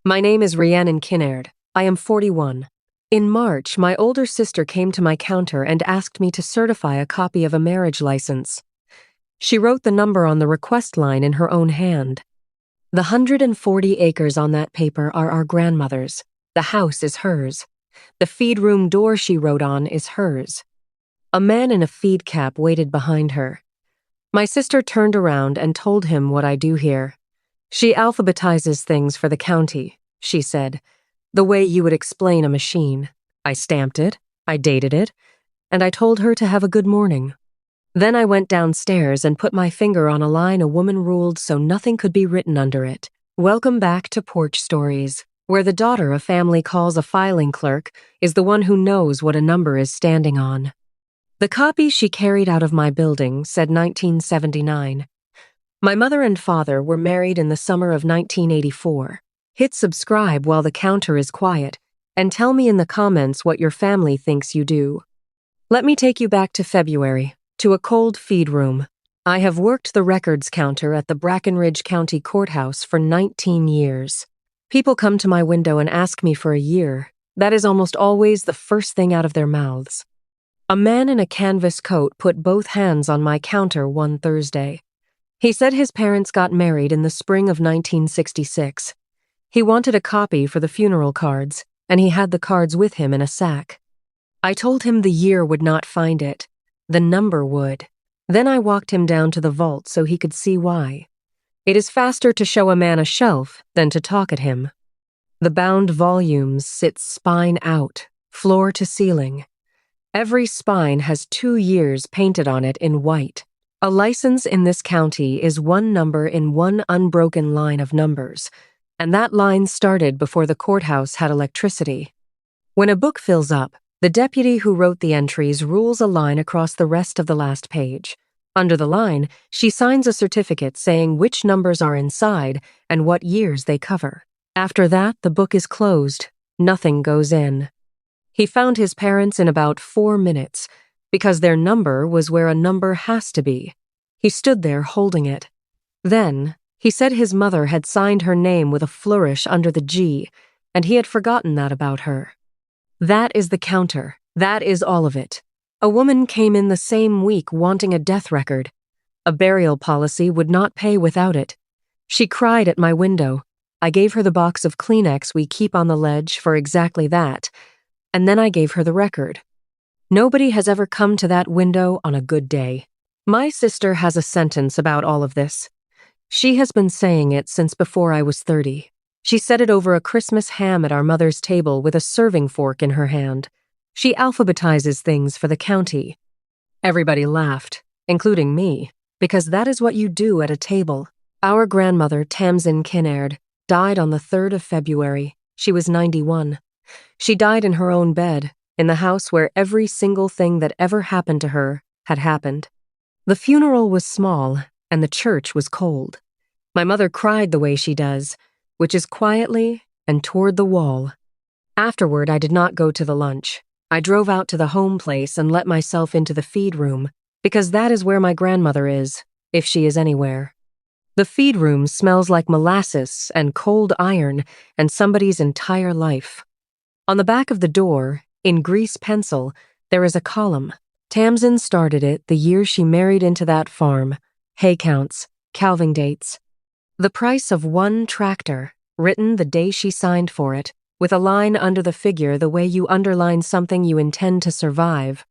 My name is Rhiannon Kinnaird. I am 41. In March, my older sister came to my counter and asked me to certify a copy of a marriage license. She wrote the number on the request line in her own hand. The 140 acres on that paper are our grandmother's. The house is hers. The feed room door she wrote on is hers. A man in a feed cap waited behind her. My sister turned around and told him what I do here. She alphabetizes things for the county, she said, the way you would explain a machine. I stamped it, I dated it, and I told her to have a good morning. Then I went downstairs and put my finger on a line a woman ruled so nothing could be written under it. Welcome back to Porch Stories, where the daughter a family calls a filing clerk is the one who knows what a number is standing on. The copy she carried out of my building said 1979. My mother and father were married in the summer of 1984. Hit subscribe while the counter is quiet, and tell me in the comments what your family thinks you do. Let me take you back to February, to a cold feed room. I have worked the records counter at the Brackenridge County Courthouse for 19 years. People come to my window and ask me for a year. That is almost always the first thing out of their mouths. A man in a canvas coat put both hands on my counter one Thursday. He said his parents got married in the spring of 1966. He wanted a copy for the funeral cards, and he had the cards with him in a sack. I told him the year would not find it. The number would. Then I walked him down to the vault so he could see why. It is faster to show a man a shelf than to talk at him. The bound volumes sit spine out, floor to ceiling. Every spine has 2 years painted on it in white. A license in this county is one number in one unbroken line of numbers, and that line started before the courthouse had electricity. When a book fills up, the deputy who wrote the entries rules a line across the rest of the last page. Under the line, she signs a certificate saying which numbers are inside and what years they cover. After that, the book is closed. Nothing goes in. He found his parents in about 4 minutes, because their number was where a number has to be. He stood there holding it. Then, he said his mother had signed her name with a flourish under the G, and he had forgotten that about her. That is the counter. That is all of it. A woman came in the same week wanting a death record. A burial policy would not pay without it. She cried at my window. I gave her the box of Kleenex we keep on the ledge for exactly that, and then I gave her the record. Nobody has ever come to that window on a good day. My sister has a sentence about all of this. She has been saying it since before I was 30. She said it over a Christmas ham at our mother's table with a serving fork in her hand. She alphabetizes things for the county. Everybody laughed, including me, because that is what you do at a table. Our grandmother, Tamsin Kinnaird, died on the 3rd of February. She was 91. She died in her own bed, in the house where every single thing that ever happened to her had happened. The funeral was small, and the church was cold. My mother cried the way she does, which is quietly and toward the wall. Afterward, I did not go to the lunch. I drove out to the home place and let myself into the feed room, because that is where my grandmother is, if she is anywhere. The feed room smells like molasses and cold iron and somebody's entire life. On the back of the door, in grease pencil, there is a column. Tamsin started it the year she married into that farm. Hay counts, calving dates. The price of one tractor, written the day she signed for it, with a line under the figure the way you underline something you intend to survive.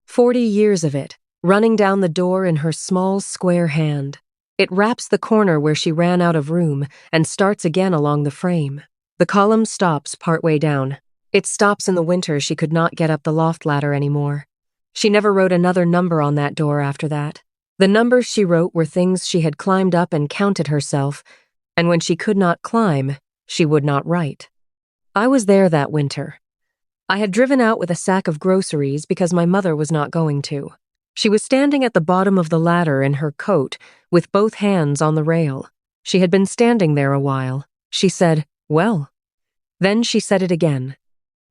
40 years of it, running down the door in her small square hand. It wraps the corner where she ran out of room and starts again along the frame. The column stops partway down. It stops in the winter she could not get up the loft ladder anymore. She never wrote another number on that door after that. The numbers she wrote were things she had climbed up and counted herself, and when she could not climb, she would not write. I was there that winter. I had driven out with a sack of groceries because my mother was not going to. She was standing at the bottom of the ladder in her coat, with both hands on the rail. She had been standing there a while. She said, "Well." Then she said it again.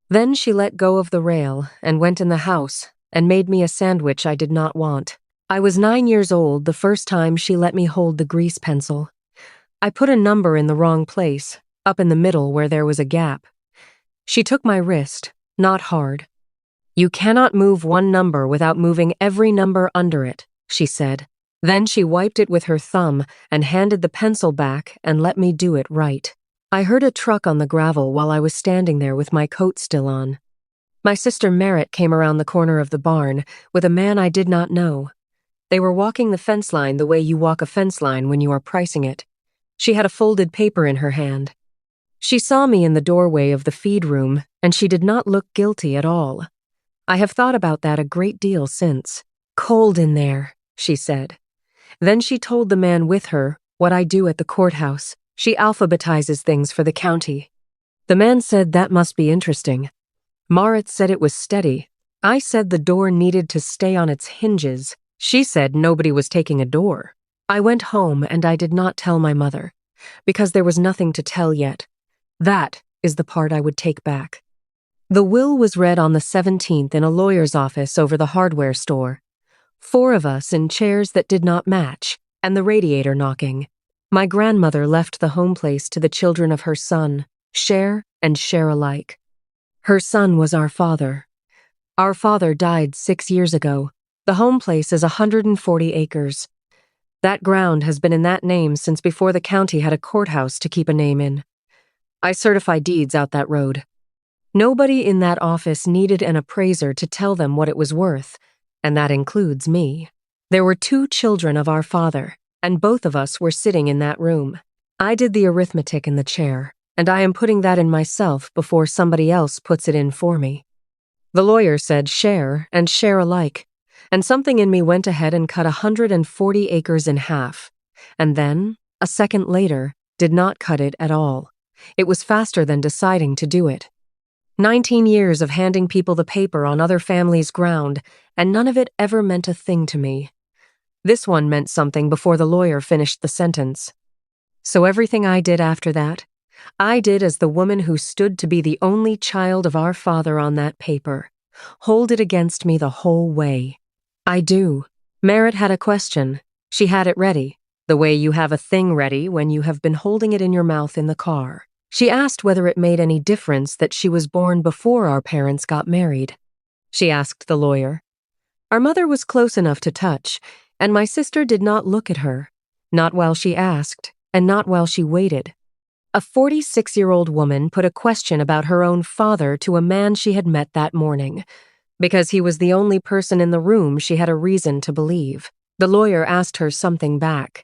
Then she let go of the rail and went in the house and made me a sandwich I did not want. I was 9 years old the first time she let me hold the grease pencil. I put a number in the wrong place. up in the middle where there was a gap. She took my wrist, not hard. "You cannot move one number without moving every number under it," she said. Then she wiped it with her thumb and handed the pencil back and let me do it right. I heard a truck on the gravel while I was standing there with my coat still on. My sister Merritt came around the corner of the barn with a man I did not know. They were walking the fence line the way you walk a fence line when you are pricing it. She had a folded paper in her hand. She saw me in the doorway of the feed room, and she did not look guilty at all. I have thought about that a great deal since. "Cold in there," she said. Then she told the man with her what I do at the courthouse. She alphabetizes things for the county. The man said that must be interesting. Marit said it was steady. I said the door needed to stay on its hinges. She said nobody was taking a door. I went home and I did not tell my mother, because there was nothing to tell yet. That is the part I would take back. The will was read on the 17th in a lawyer's office over the hardware store. 4 of us in chairs that did not match, and the radiator knocking. My grandmother left the home place to the children of her son, share and share alike. Her son was our father. Our father died 6 years ago. The home place is 140 acres. That ground has been in that name since before the county had a courthouse to keep a name in. I certify deeds out that road. Nobody in that office needed an appraiser to tell them what it was worth, and that includes me. There were 2 children of our father, and both of us were sitting in that room. I did the arithmetic in the chair, and I am putting that in myself before somebody else puts it in for me. The lawyer said share and share alike, and something in me went ahead and cut 140 acres in half, and then, a second later, did not cut it at all. It was faster than deciding to do it. 19 years of handing people the paper on other families' ground, and none of it ever meant a thing to me. This one meant something before the lawyer finished the sentence. So everything I did after that, I did as the woman who stood to be the only child of our father on that paper. Hold it against me the whole way. I do. Merritt had a question. She had it ready, the way you have a thing ready when you have been holding it in your mouth in the car. She asked whether it made any difference that she was born before our parents got married. She asked the lawyer. Our mother was close enough to touch, and my sister did not look at her, not while she asked, and not while she waited. A 46-year-old woman put a question about her own father to a man she had met that morning, because he was the only person in the room she had a reason to believe. The lawyer asked her something back.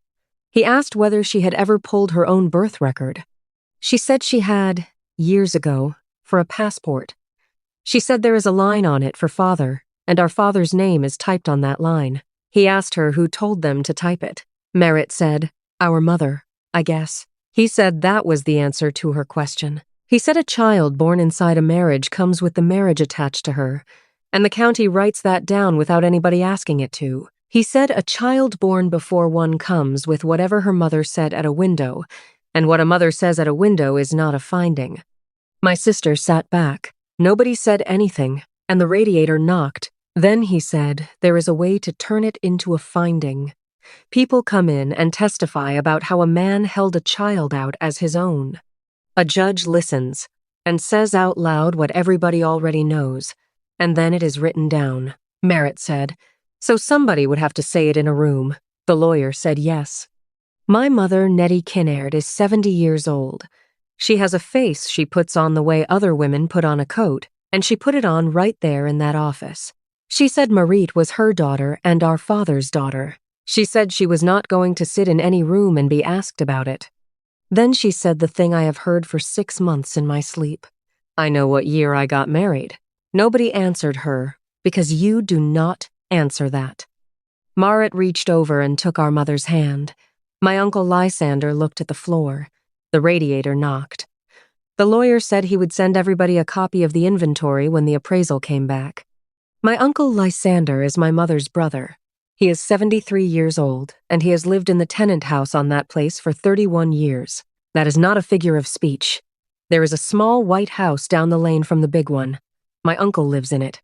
He asked whether she had ever pulled her own birth record. She said she had, years ago, for a passport. She said there is a line on it for father, and our father's name is typed on that line. He asked her who told them to type it. Merritt said, "Our mother, I guess." He said that was the answer to her question. He said a child born inside a marriage comes with the marriage attached to her, and the county writes that down without anybody asking it to. He said a child born before one comes with whatever her mother said at a window, and what a mother says at a window is not a finding. My sister sat back. Nobody said anything, and the radiator knocked. Then he said there is a way to turn it into a finding. People come in and testify about how a man held a child out as his own. A judge listens and says out loud what everybody already knows, and then it is written down. Merritt said, so somebody would have to say it in a room. The lawyer said yes. My mother, Nettie Kinnaird, is 70 years old. She has a face she puts on the way other women put on a coat, and she put it on right there in that office. She said Marit was her daughter and our father's daughter. She said she was not going to sit in any room and be asked about it. Then she said the thing I have heard for 6 months in my sleep. I know what year I got married. Nobody answered her, because you do not answer that. Marit reached over and took our mother's hand. My uncle Lysander looked at the floor. The radiator knocked. The lawyer said he would send everybody a copy of the inventory when the appraisal came back. My uncle Lysander is my mother's brother. He is 73 years old, and he has lived in the tenant house on that place for 31 years. That is not a figure of speech. There is a small white house down the lane from the big one. My uncle lives in it.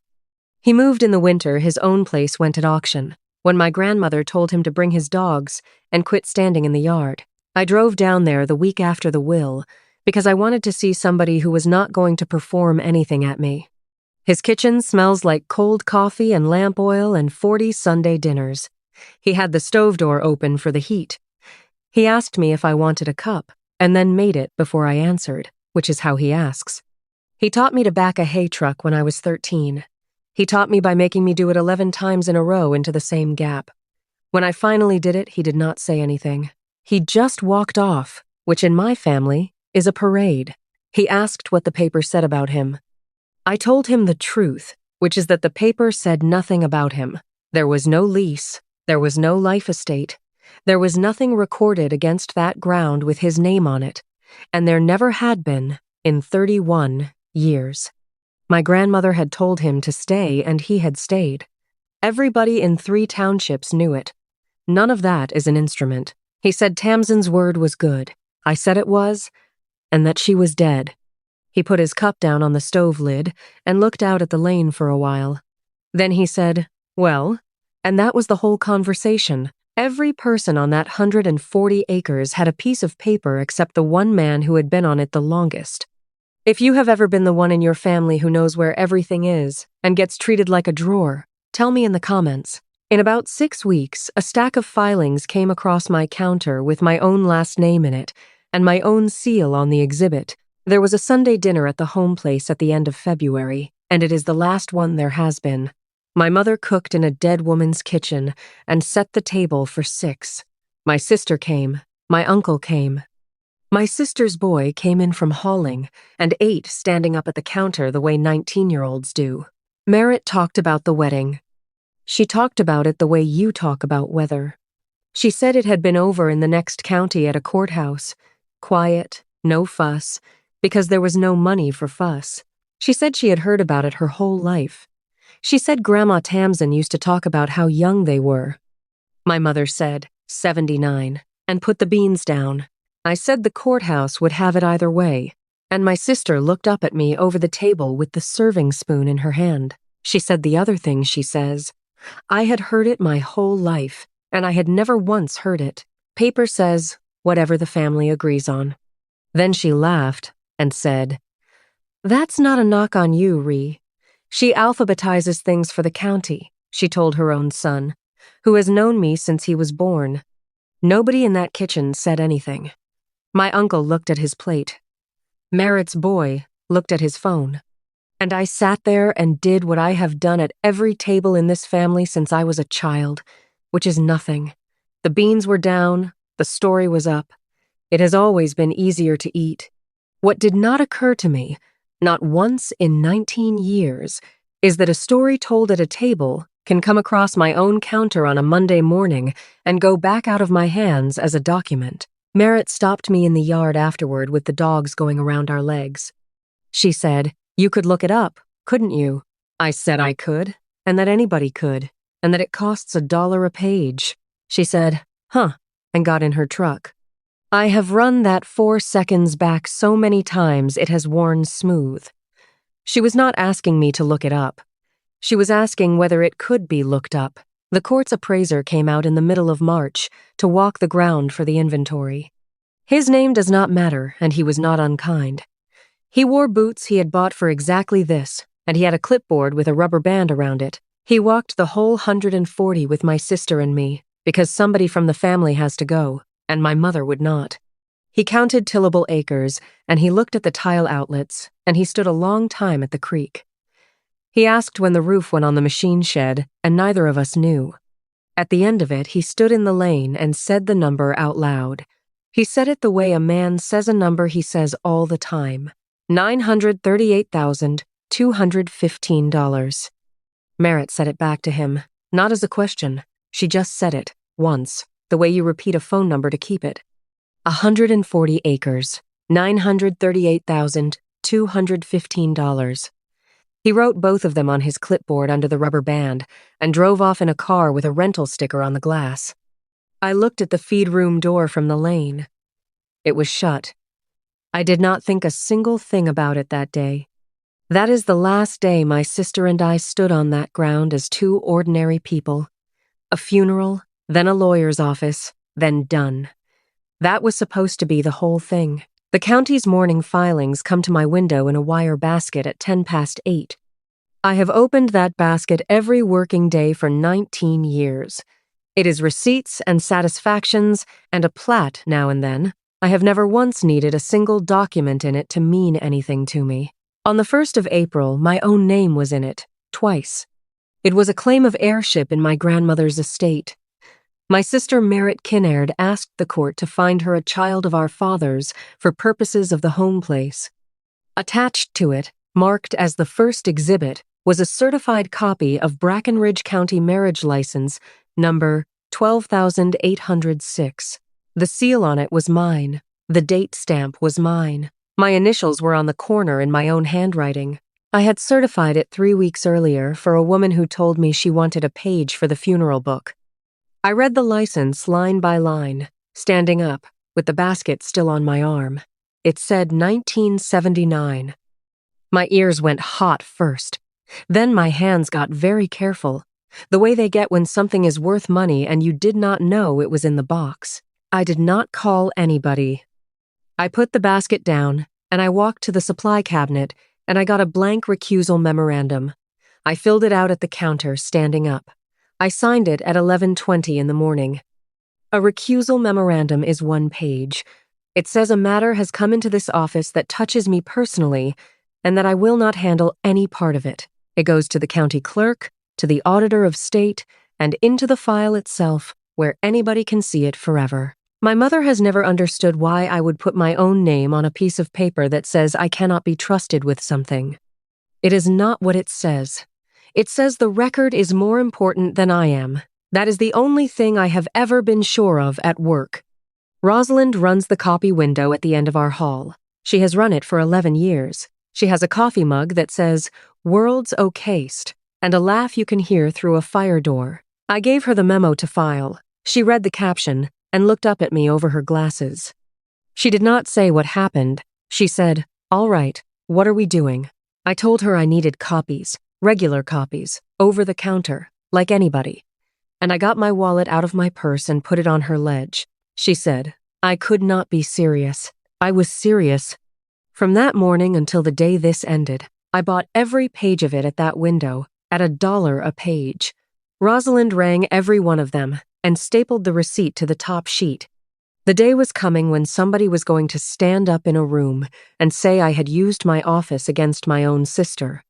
He moved in the winter. His own place went at auction, when my grandmother told him to bring his dogs and quit standing in the yard. I drove down there the week after the will, because I wanted to see somebody who was not going to perform anything at me. His kitchen smells like cold coffee and lamp oil and 40 Sunday dinners. He had the stove door open for the heat. He asked me if I wanted a cup, and then made it before I answered, which is how he asks. He taught me to back a hay truck when I was 13. He taught me by making me do it 11 times in a row into the same gap. When I finally did it, he did not say anything. He just walked off, which in my family is a parade. He asked what the paper said about him. I told him the truth, which is that the paper said nothing about him. There was no lease. There was no life estate. There was nothing recorded against that ground with his name on it, and there never had been in 31 years. My grandmother had told him to stay, and he had stayed. Everybody in 3 townships knew it. None of that is an instrument. He said Tamsin's word was good. I said it was, and that she was dead. He put his cup down on the stove lid and looked out at the lane for a while. Then he said, well, and that was the whole conversation. Every person on that 140 acres had a piece of paper except the one man who had been on it the longest. If you have ever been the one in your family who knows where everything is and gets treated like a drawer, tell me in the comments. In about 6 weeks, a stack of filings came across my counter with my own last name in it and my own seal on the exhibit. There was a Sunday dinner at the home place at the end of February, and it is the last one there has been. My mother cooked in a dead woman's kitchen and set the table for 6. My sister came. My uncle came. My sister's boy came in from hauling and ate standing up at the counter the way 19-year-olds do. Merritt talked about the wedding. She talked about it the way you talk about weather. She said it had been over in the next county at a courthouse. Quiet, no fuss, because there was no money for fuss. She said she had heard about it her whole life. She said Grandma Tamsin used to talk about how young they were. My mother said, 79, and put the beans down. I said the courthouse would have it either way, and my sister looked up at me over the table with the serving spoon in her hand. She said the other thing she says. I had heard it my whole life, and I had never once heard it. Paper says, whatever the family agrees on. Then she laughed and said, that's not a knock on you, Ree. She alphabetizes things for the county, she told her own son, who has known me since he was born. Nobody in that kitchen said anything. My uncle looked at his plate. Merritt's boy looked at his phone. And I sat there and did what I have done at every table in this family since I was a child, which is nothing. The beans were down, the story was up. It has always been easier to eat. What did not occur to me, not once in 19 years, is that a story told at a table can come across my own counter on a Monday morning and go back out of my hands as a document. Merritt stopped me in the yard afterward with the dogs going around our legs. She said, you could look it up, couldn't you? I said I could, and that anybody could, and that it costs $1 a page. She said, huh, and got in her truck. I have run that 4 seconds back so many times it has worn smooth. She was not asking me to look it up. She was asking whether it could be looked up. The court's appraiser came out in the middle of March to walk the ground for the inventory. His name does not matter, and he was not unkind. He wore boots he had bought for exactly this, and he had a clipboard with a rubber band around it. He walked the whole 140 with my sister and me, because somebody from the family has to go, and my mother would not. He counted tillable acres, and he looked at the tile outlets, and he stood a long time at the creek. He asked when the roof went on the machine shed, and neither of us knew. At the end of it, he stood in the lane and said the number out loud. He said it the way a man says a number he says all the time. $938,215. Merritt said it back to him, not as a question. She just said it, once, the way you repeat a phone number to keep it. 140 acres, $938,215. He wrote both of them on his clipboard under the rubber band and drove off in a car with a rental sticker on the glass. I looked at the feed room door from the lane. It was shut. I did not think a single thing about it that day. That is the last day my sister and I stood on that ground as 2 ordinary people. A funeral, then a lawyer's office, then done. That was supposed to be the whole thing. The county's morning filings come to my window in a wire basket at 8:10. I have opened that basket every working day for 19 years. It is receipts and satisfactions and a plat now and then. I have never once needed a single document in it to mean anything to me. On the 1st of April, my own name was in it, twice. It was a claim of heirship in my grandmother's estate. My sister Merritt Kinnaird asked the court to find her a child of our father's for purposes of the home place. Attached to it, marked as the first exhibit, was a certified copy of Brackenridge County marriage license number 12,806. The seal on it was mine. The date stamp was mine. My initials were on the corner in my own handwriting. I had certified it 3 weeks earlier for a woman who told me she wanted a page for the funeral book. I read the license line by line, standing up, with the basket still on my arm. It said 1979. My ears went hot first. Then my hands got very careful, the way they get when something is worth money and you did not know it was in the box. I did not call anybody. I put the basket down, and I walked to the supply cabinet, and I got a blank recusal memorandum. I filled it out at the counter, standing up. I signed it at 11:20 in the morning. A recusal memorandum is 1 page. It says a matter has come into this office that touches me personally, and that I will not handle any part of it. It goes to the county clerk, to the auditor of state, and into the file itself, where anybody can see it forever. My mother has never understood why I would put my own name on a piece of paper that says I cannot be trusted with something. It is not what it says. It says the record is more important than I am. That is the only thing I have ever been sure of at work. Rosalind runs the copy window at the end of our hall. She has run it for 11 years. She has a coffee mug that says, "World's Okayst," and a laugh you can hear through a fire door. I gave her the memo to file. She read the caption and looked up at me over her glasses. She did not say what happened. She said, "All right, what are we doing?" I told her I needed copies, regular copies, over the counter, like anybody. And I got my wallet out of my purse and put it on her ledge. She said, I could not be serious. I was serious. From that morning until the day this ended, I bought every page of it at that window, at $1 a page. Rosalind rang every one of them and stapled the receipt to the top sheet. The day was coming when somebody was going to stand up in a room and say I had used my office against my own sister.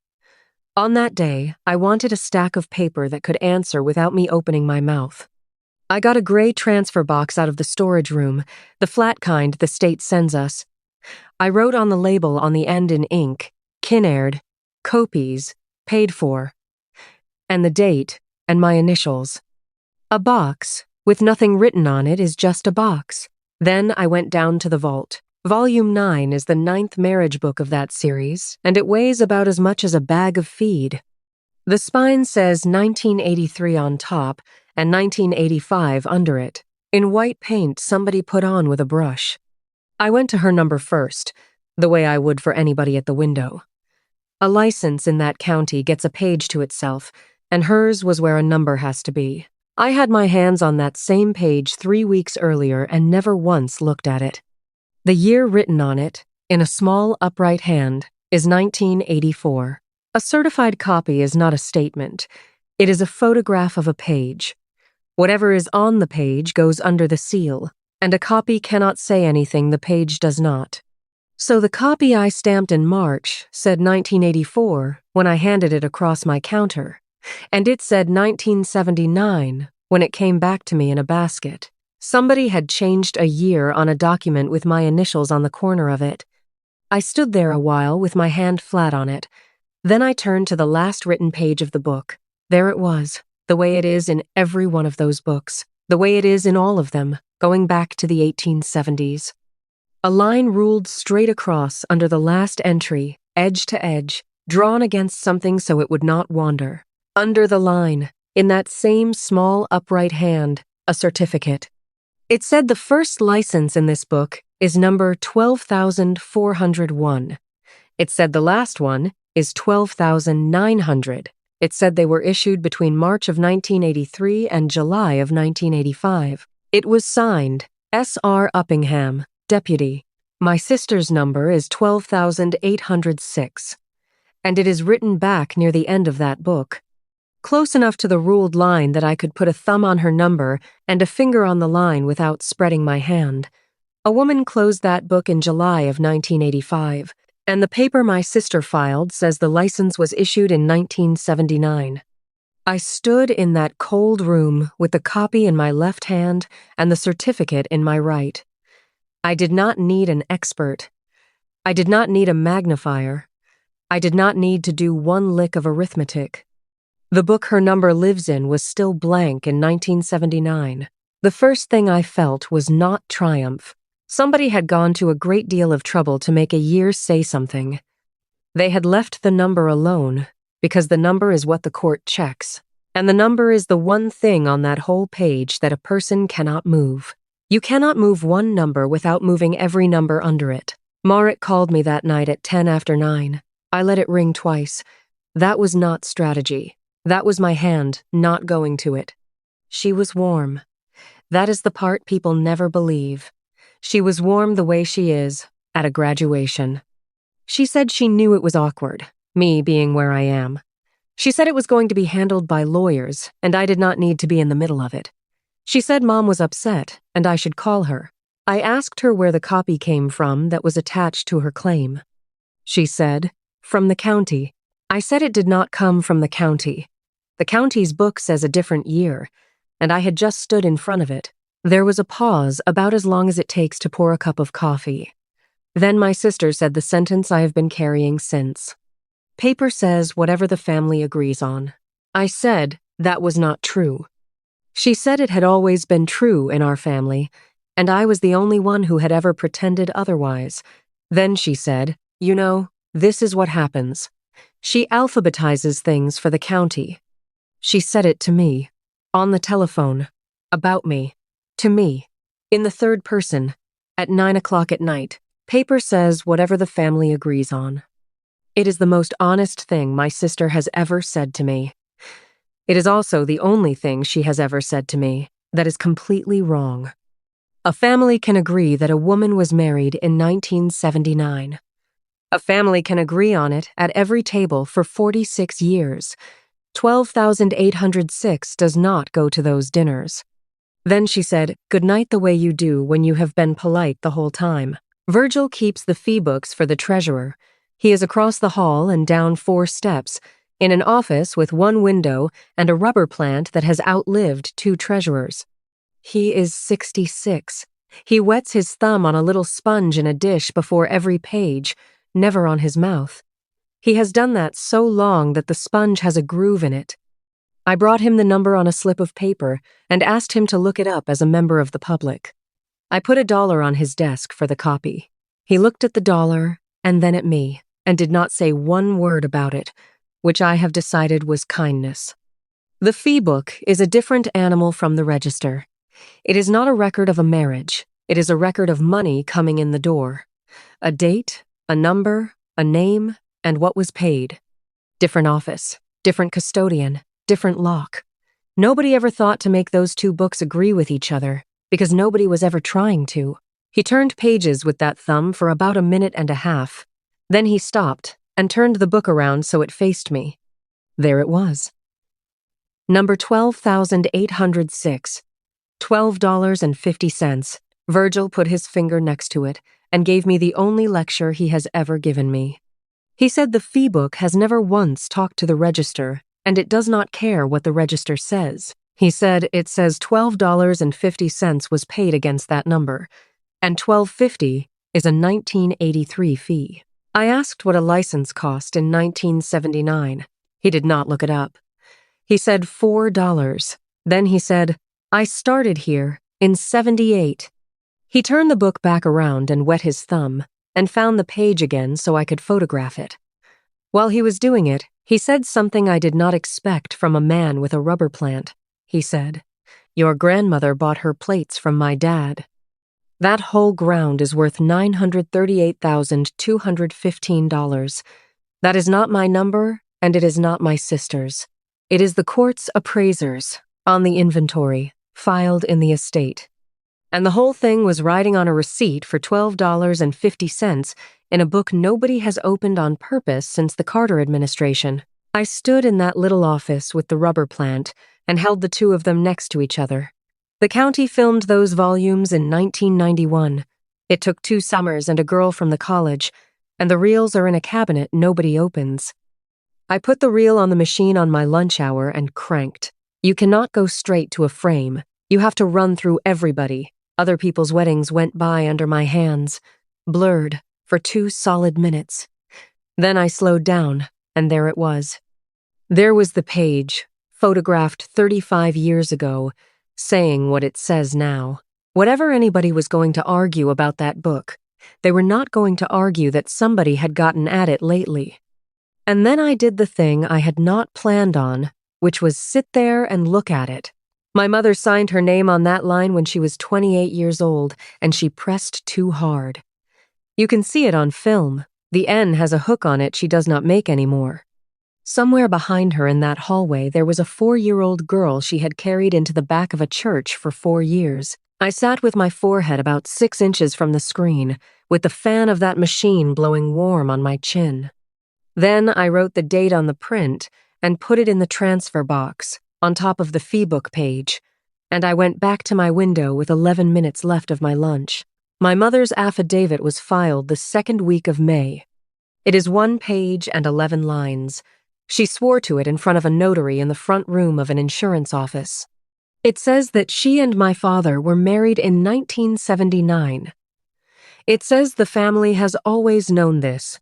On that day, I wanted a stack of paper that could answer without me opening my mouth. I got a gray transfer box out of the storage room, the flat kind the state sends us. I wrote on the label on the end in ink, Kinnaird, copies, paid for, and the date and my initials. A box with nothing written on it is just a box. Then I went down to the vault. Volume 9 is the 9th marriage book of that series, and it weighs about as much as a bag of feed. The spine says 1983 on top and 1985 under it, in white paint somebody put on with a brush. I went to her number first, the way I would for anybody at the window. A license in that county gets a page to itself, and hers was where a number has to be. I had my hands on that same page 3 weeks earlier and never once looked at it. The year written on it, in a small upright hand, is 1984. A certified copy is not a statement. It is a photograph of a page. Whatever is on the page goes under the seal, and a copy cannot say anything the page does not. So the copy I stamped in March said 1984 when I handed it across my counter, and it said 1979 when it came back to me in a basket. Somebody had changed a year on a document with my initials on the corner of it. I stood there a while with my hand flat on it. Then I turned to the last written page of the book. There it was, the way it is in every one of those books, the way it is in all of them, going back to the 1870s. A line ruled straight across under the last entry, edge to edge, drawn against something so it would not wander. Under the line, in that same small upright hand, a certificate. It said the first license in this book is number 12,401. It said the last one is 12,900. It said they were issued between March of 1983 and July of 1985. It was signed, S.R. Uppingham, Deputy. My sister's number is 12,806, and it is written back near the end of that book, close enough to the ruled line that I could put a thumb on her number and a finger on the line without spreading my hand. A woman closed that book in July of 1985, and the paper my sister filed says the license was issued in 1979. I stood in that cold room with the copy in my left hand and the certificate in my right. I did not need an expert. I did not need a magnifier. I did not need to do one lick of arithmetic. The book her number lives in was still blank in 1979. The first thing I felt was not triumph. Somebody had gone to a great deal of trouble to make a year say something. They had left the number alone, because the number is what the court checks, and the number is the one thing on that whole page that a person cannot move. You cannot move one number without moving every number under it. Marit called me that night at 10 after 9. I let it ring twice. That was not strategy. That was my hand not going to it. She was warm. That is the part people never believe. She was warm the way she is, at a graduation. She said she knew it was awkward, me being where I am. She said it was going to be handled by lawyers, and I did not need to be in the middle of it. She said Mom was upset, and I should call her. I asked her where the copy came from that was attached to her claim. She said, from the county. I said it did not come from the county. The county's book says a different year, and I had just stood in front of it. There was a pause about as long as it takes to pour a cup of coffee. Then my sister said the sentence I have been carrying since. Paper says whatever the family agrees on. I said that was not true. She said it had always been true in our family, and I was the only one who had ever pretended otherwise. Then she said, you know, this is what happens. She alphabetizes things for the county. She said it to me, on the telephone, about me. To me, in the third person, at 9 o'clock at night. Paper says whatever the family agrees on. It is the most honest thing my sister has ever said to me. It is also the only thing she has ever said to me that is completely wrong. A family can agree that a woman was married in 1979. A family can agree on it at every table for 46 years. 12,806 does not go to those dinners. Then she said, good night the way you do when you have been polite the whole time. Virgil keeps the fee books for the treasurer. He is across the hall and down 4 steps, in an office with one window and a rubber plant that has outlived 2 treasurers. He is 66. He wets his thumb on a little sponge in a dish before every page, never on his mouth. He has done that so long that the sponge has a groove in it. I brought him the number on a slip of paper and asked him to look it up as a member of the public. I put $1 on his desk for the copy. He looked at the dollar and then at me and did not say one word about it, which I have decided was kindness. The fee book is a different animal from the register. It is not a record of a marriage. It is a record of money coming in the door. A date, a number, a name, and what was paid. Different office, different custodian, different lock. Nobody ever thought to make those 2 books agree with each other, because nobody was ever trying to. He turned pages with that thumb for about a minute and a half. Then he stopped and turned the book around so it faced me. There it was. Number 12,806. $12.50. Virgil put his finger next to it and gave me the only lecture he has ever given me. He said the fee book has never once talked to the register, and it does not care what the register says. He said it says $12.50 was paid against that number, and $12.50 is a 1983 fee. I asked what a license cost in 1979. He did not look it up. He said $4. Then he said, I started here in 78. He turned the book back around and wet his thumb, and found the page again so I could photograph it. While he was doing it, he said something I did not expect from a man with a rubber plant. He said, your grandmother bought her plates from my dad. That whole ground is worth $938,215. That is not my number, and it is not my sister's. It is the court's appraiser's, on the inventory, filed in the estate. And the whole thing was riding on a receipt for $12.50 in a book nobody has opened on purpose since the Carter administration. I stood in that little office with the rubber plant and held the two of them next to each other. The county filmed those volumes in 1991. It took 2 summers and a girl from the college, and the reels are in a cabinet nobody opens. I put the reel on the machine on my lunch hour and cranked. You cannot go straight to a frame. You have to run through everybody. Other people's weddings went by under my hands, blurred, for 2 solid minutes. Then I slowed down, and there it was. There was the page, photographed 35 years ago, saying what it says now. Whatever anybody was going to argue about that book, they were not going to argue that somebody had gotten at it lately. And then I did the thing I had not planned on, which was sit there and look at it. My mother signed her name on that line when she was 28 years old, and she pressed too hard. You can see it on film. The N has a hook on it she does not make anymore. Somewhere behind her in that hallway there was a 4-year-old girl she had carried into the back of a church for 4 years. I sat with my forehead about 6 inches from the screen, with the fan of that machine blowing warm on my chin. Then I wrote the date on the print and put it in the transfer box, on top of the fee book page, and I went back to my window with 11 minutes left of my lunch. My mother's affidavit was filed the 2nd week of May. It is 1 page and 11 lines. She swore to it in front of a notary in the front room of an insurance office. It says that she and my father were married in 1979. It says the family has always known this.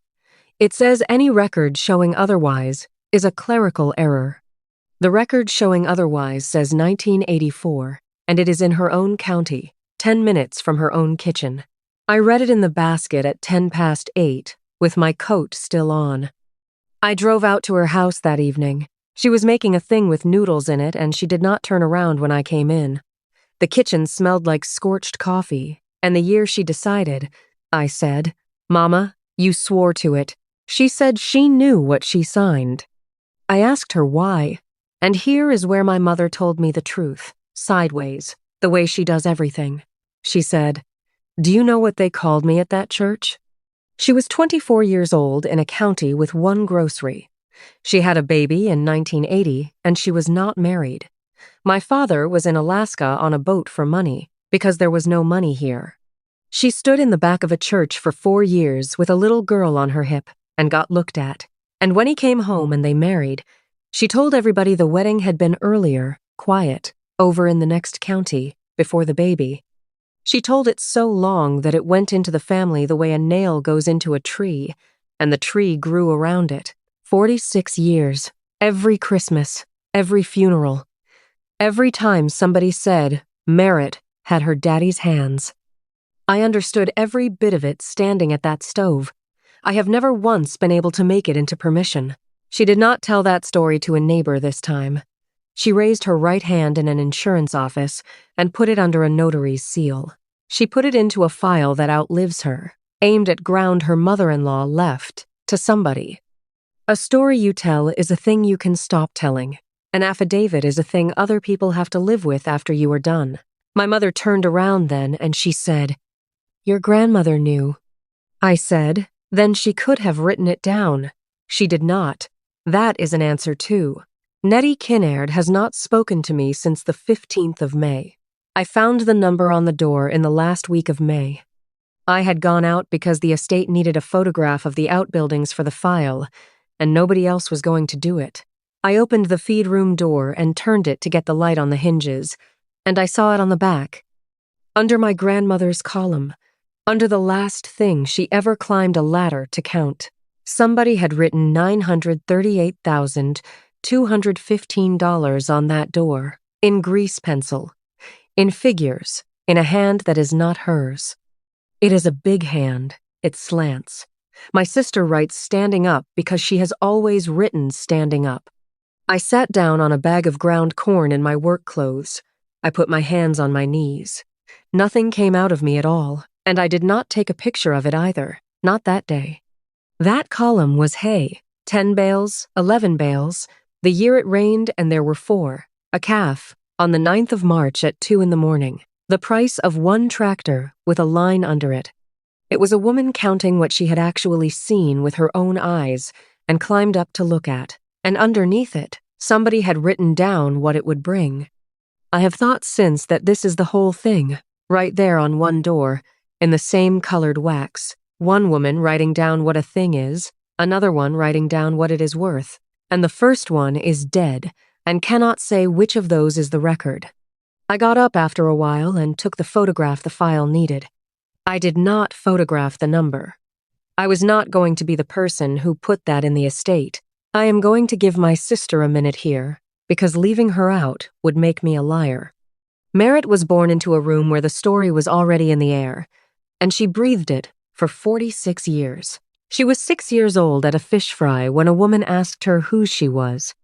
It says any record showing otherwise is a clerical error. The record showing otherwise says 1984, and it is in her own county, 10 minutes from her own kitchen. I read it in the basket at 8:10, with my coat still on. I drove out to her house that evening. She was making a thing with noodles in it, and she did not turn around when I came in. The kitchen smelled like scorched coffee, and the year she decided, I said, "Mama, you swore to it." She said she knew what she signed. I asked her why, and here is where my mother told me the truth, sideways, the way she does everything. She said, "Do you know what they called me at that church?" She was 24 years old in a county with 1 grocery. She had a baby in 1980, and she was not married. My father was in Alaska on a boat for money, because there was no money here. She stood in the back of a church for 4 years with a little girl on her hip and got looked at. And when he came home and they married, she told everybody the wedding had been earlier, quiet, over in the next county, before the baby. She told it so long that it went into the family the way a nail goes into a tree, and the tree grew around it. 46 years, every Christmas, every funeral. Every time somebody said, Merritt had her daddy's hands. I understood every bit of it standing at that stove. I have never once been able to make it into permission. She did not tell that story to a neighbor this time. She raised her right hand in an insurance office and put it under a notary's seal. She put it into a file that outlives her, aimed at ground her mother-in-law left to somebody. A story you tell is a thing you can stop telling. An affidavit is a thing other people have to live with after you are done. My mother turned around then and she said, "Your grandmother knew." I said, "Then she could have written it down." She did not. That is an answer too. Nettie Kinnaird has not spoken to me since the 15th of May. I found the number on the door in the last week of May. I had gone out because the estate needed a photograph of the outbuildings for the file, and nobody else was going to do it. I opened the feed room door and turned it to get the light on the hinges, and I saw it on the back. Under my grandmother's column, under the last thing she ever climbed a ladder to count, somebody had written $938,215 on that door, in grease pencil, in figures, in a hand that is not hers. It is a big hand. It slants. My sister writes standing up because she has always written standing up. I sat down on a bag of ground corn in my work clothes. I put my hands on my knees. Nothing came out of me at all, and I did not take a picture of it either, not that day. That column was hay, 10 bales, 11 bales, the year it rained and there were 4, a calf, on the 9th of March at 2 in the morning. The price of one tractor with a line under it. It was a woman counting what she had actually seen with her own eyes and climbed up to look at, and underneath it, somebody had written down what it would bring. I have thought since that this is the whole thing, right there on one door, in the same colored wax. One woman writing down what a thing is, another one writing down what it is worth, and the first one is dead and cannot say which of those is the record. I got up after a while and took the photograph the file needed. I did not photograph the number. I was not going to be the person who put that in the estate. I am going to give my sister a minute here, because leaving her out would make me a liar. Merritt was born into a room where the story was already in the air, and she breathed it for 46 years. She was 6 years old at a fish fry when a woman asked her who she was.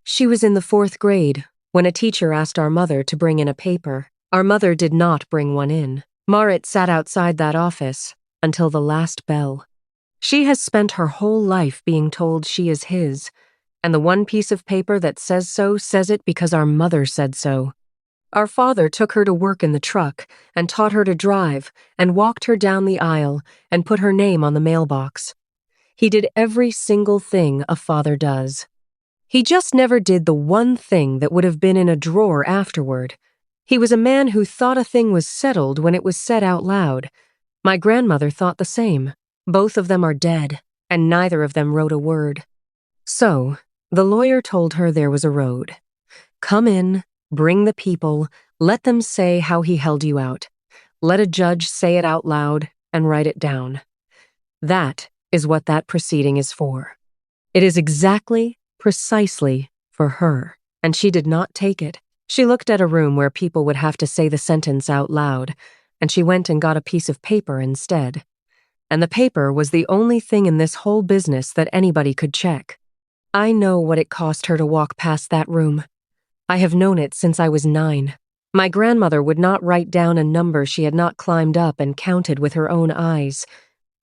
She was in the 4th grade when a teacher asked our mother to bring in a paper. Our mother did not bring one in. Merritt sat outside that office until the last bell. She has spent her whole life being told she is his, and the one piece of paper that says so says it because our mother said so. Our father took her to work in the truck and taught her to drive and walked her down the aisle and put her name on the mailbox. He did every single thing a father does. He just never did the one thing that would have been in a drawer afterward. He was a man who thought a thing was settled when it was said out loud. My grandmother thought the same. Both of them are dead, and neither of them wrote a word. So, the lawyer told her there was a road. Come in, bring the people, let them say how he held you out. Let a judge say it out loud and write it down. That is what that proceeding is for. It is precisely for her, and she did not take it. She looked at a room where people would have to say the sentence out loud, and she went and got a piece of paper instead. And the paper was the only thing in this whole business that anybody could check. I know what it cost her to walk past that room. I have known it since I was 9. My grandmother would not write down a number she had not climbed up and counted with her own eyes.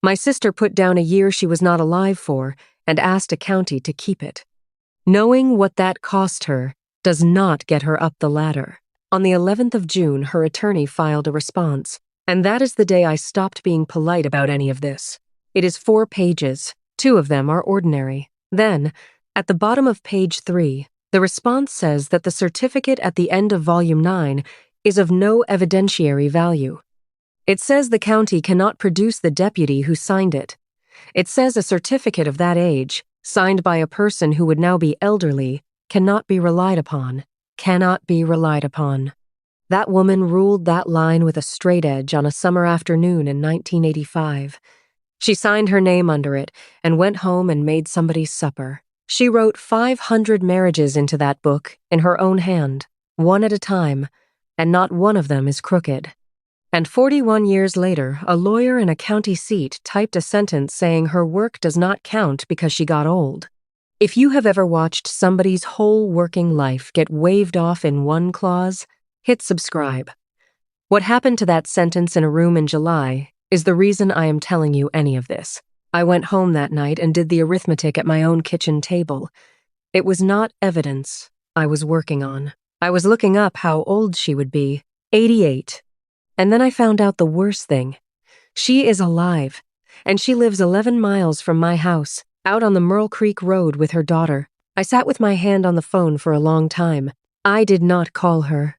My sister put down a year she was not alive for and asked a county to keep it. Knowing what that cost her does not get her up the ladder. On the 11th of June, her attorney filed a response, and that is the day I stopped being polite about any of this. It is 4 pages. 2 of them are ordinary. Then, at the bottom of page 3, the response says that the certificate at the end of Volume 9 is of no evidentiary value. It says the county cannot produce the deputy who signed it. It says a certificate of that age, signed by a person who would now be elderly, cannot be relied upon. Cannot be relied upon. That woman ruled that line with a straight edge on a summer afternoon in 1985. She signed her name under it and went home and made somebody's supper. She wrote 500 marriages into that book in her own hand, one at a time, and not one of them is crooked. And 41 years later, a lawyer in a county seat typed a sentence saying her work does not count because she got old. If you have ever watched somebody's whole working life get waved off in one clause, hit subscribe. What happened to that sentence in a room in July is the reason I am telling you any of this. I went home that night and did the arithmetic at my own kitchen table. It was not evidence I was working on. I was looking up how old she would be, 88. And then I found out the worst thing. She is alive, and she lives 11 miles from my house, out on the Merle Creek Road with her daughter. I sat with my hand on the phone for a long time. I did not call her.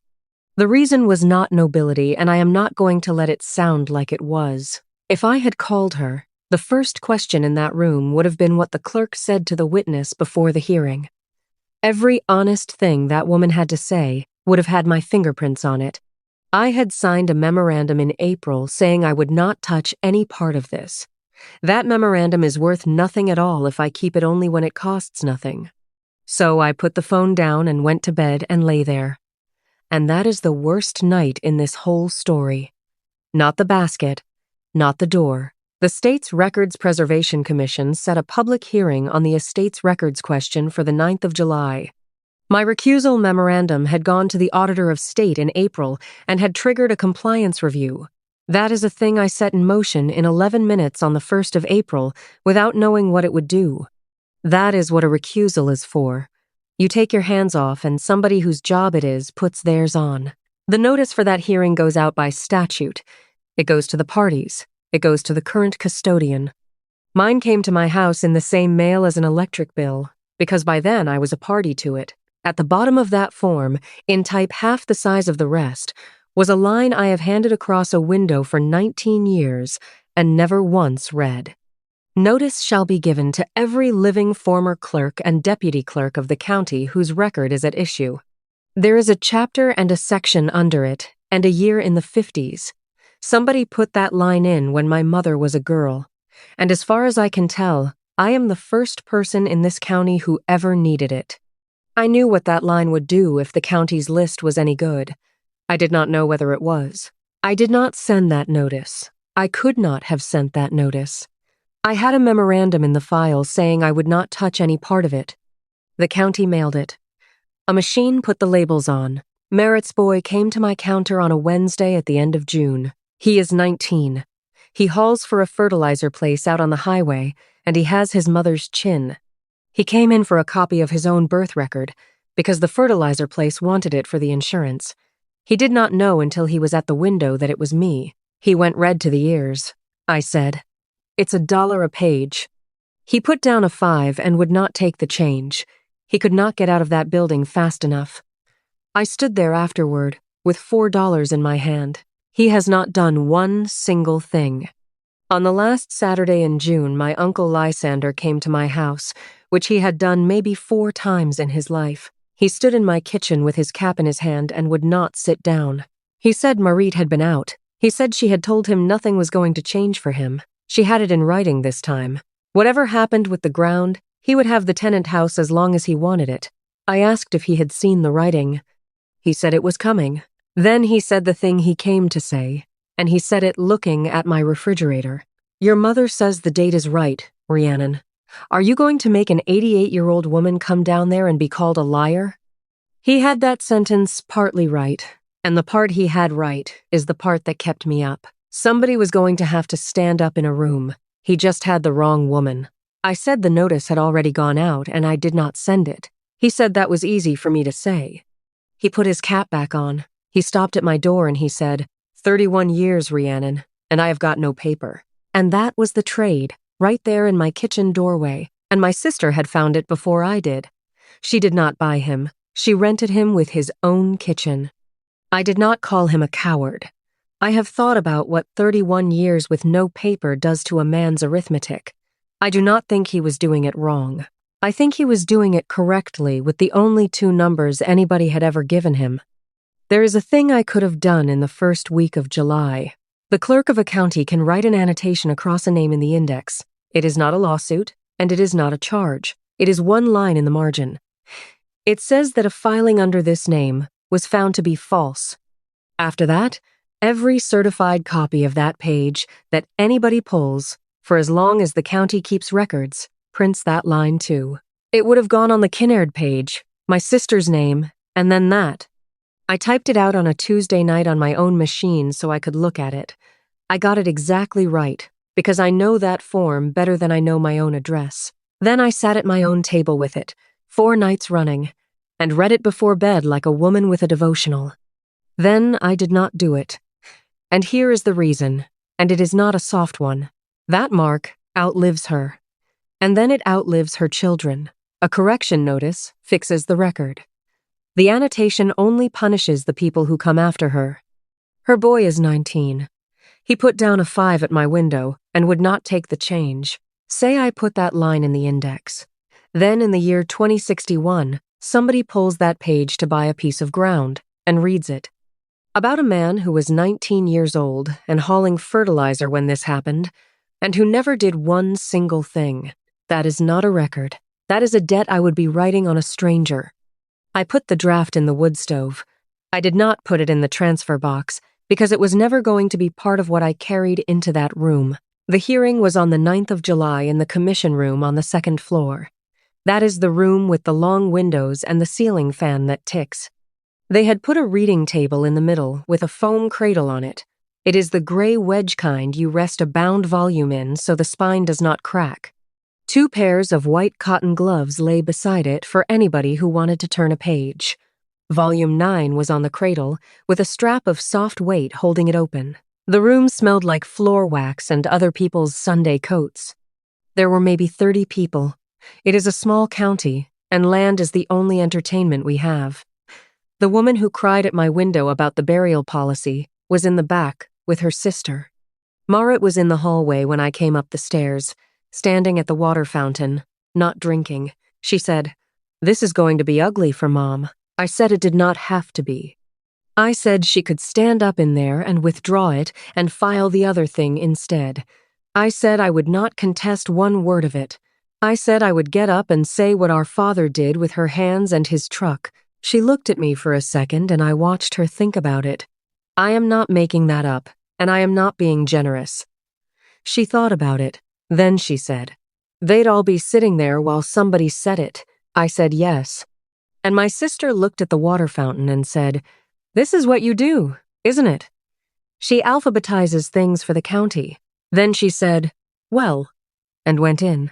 The reason was not nobility, and I am not going to let it sound like it was. If I had called her, the first question in that room would have been what the clerk said to the witness before the hearing. Every honest thing that woman had to say would have had my fingerprints on it. I had signed a memorandum in April saying I would not touch any part of this. That memorandum is worth nothing at all if I keep it only when it costs nothing. So I put the phone down and went to bed and lay there. And that is the worst night in this whole story. Not the basket, not the door. The state's Records Preservation Commission set a public hearing on the estate's records question for the 9th of July. My recusal memorandum had gone to the Auditor of State in April and had triggered a compliance review. That is a thing I set in motion in 11 minutes on the 1st of April without knowing what it would do. That is what a recusal is for. You take your hands off and somebody whose job it is puts theirs on. The notice for that hearing goes out by statute. It goes to the parties. It goes to the current custodian. Mine came to my house in the same mail as an electric bill, because by then I was a party to it. At the bottom of that form, in type half the size of the rest, was a line I have handed across a window for 19 years and never once read. Notice shall be given to every living former clerk and deputy clerk of the county whose record is at issue. There is a chapter and a section under it, and a year in the 50s. Somebody put that line in when my mother was a girl, and as far as I can tell, I am the first person in this county who ever needed it. I knew what that line would do if the county's list was any good. I did not know whether it was. I did not send that notice. I could not have sent that notice. I had a memorandum in the file saying I would not touch any part of it. The county mailed it. A machine put the labels on. Merritt's boy came to my counter on a Wednesday at the end of June. He is 19. He hauls for a fertilizer place out on the highway, and he has his mother's chin. He came in for a copy of his own birth record, because the fertilizer place wanted it for the insurance. He did not know until he was at the window that it was me. He went red to the ears. I said, "It's $1 a page." He put down a 5 and would not take the change. He could not get out of that building fast enough. I stood there afterward, with $4 in my hand. He has not done one single thing. On the last Saturday in June, my Uncle Lysander came to my house, which he had done maybe 4 times in his life. He stood in my kitchen with his cap in his hand and would not sit down. He said Marit had been out. He said she had told him nothing was going to change for him. She had it in writing this time. Whatever happened with the ground, he would have the tenant house as long as he wanted it. I asked if he had seen the writing. He said it was coming. Then he said the thing he came to say, and he said it looking at my refrigerator. "Your mother says the date is right, Rhiannon. Are you going to make an 88-year-old woman come down there and be called a liar?" He had that sentence partly right, and the part he had right is the part that kept me up. Somebody was going to have to stand up in a room. He just had the wrong woman. I said the notice had already gone out and I did not send it. He said that was easy for me to say. He put his cap back on. He stopped at my door and he said, 31 years, Rhiannon, and I have got no paper. And that was the trade, right there in my kitchen doorway, and my sister had found it before I did. She did not buy him. She rented him with his own kitchen. I did not call him a coward. I have thought about what 31 years with no paper does to a man's arithmetic. I do not think he was doing it wrong. I think he was doing it correctly with the only 2 numbers anybody had ever given him. There is a thing I could have done in the first week of July. The clerk of a county can write an annotation across a name in the index. It is not a lawsuit, and it is not a charge. It is 1 line in the margin. It says that a filing under this name was found to be false. After that, every certified copy of that page that anybody pulls, for as long as the county keeps records, prints that line too. It would have gone on the Kinnaird page, my sister's name, and then that. I typed it out on a Tuesday night on my own machine so I could look at it. I got it exactly right, because I know that form better than I know my own address. Then I sat at my own table with it, 4 nights running, and read it before bed like a woman with a devotional. Then I did not do it. And here is the reason, and it is not a soft one. That mark outlives her. And then it outlives her children. A correction notice fixes the record. The annotation only punishes the people who come after her. Her boy is 19. He put down a 5 at my window and would not take the change. Say I put that line in the index. Then in the year 2061, somebody pulls that page to buy a piece of ground and reads it. About a man who was 19 years old and hauling fertilizer when this happened, and who never did one single thing. That is not a record. That is a debt I would be writing on a stranger. I put the draft in the wood stove. I did not put it in the transfer box, because it was never going to be part of what I carried into that room. The hearing was on the 9th of July in the commission room on the 2nd floor. That is the room with the long windows and the ceiling fan that ticks. They had put a reading table in the middle with a foam cradle on it. It is the gray wedge kind you rest a bound volume in so the spine does not crack. 2 pairs of white cotton gloves lay beside it for anybody who wanted to turn a page. Volume 9 was on the cradle, with a strap of soft weight holding it open. The room smelled like floor wax and other people's Sunday coats. There were maybe 30 people. It is a small county, and land is the only entertainment we have. The woman who cried at my window about the burial policy was in the back with her sister. Marit was in the hallway when I came up the stairs, standing at the water fountain, not drinking. She said, "This is going to be ugly for Mom." I said it did not have to be. I said she could stand up in there and withdraw it and file the other thing instead. I said I would not contest one word of it. I said I would get up and say what our father did with her hands and his truck. She looked at me for a second and I watched her think about it. I am not making that up, and I am not being generous. She thought about it. Then she said, "They'd all be sitting there while somebody said it." I said yes. And my sister looked at the water fountain and said, "This is what you do, isn't it?" She alphabetizes things for the county. Then she said, "Well," and went in.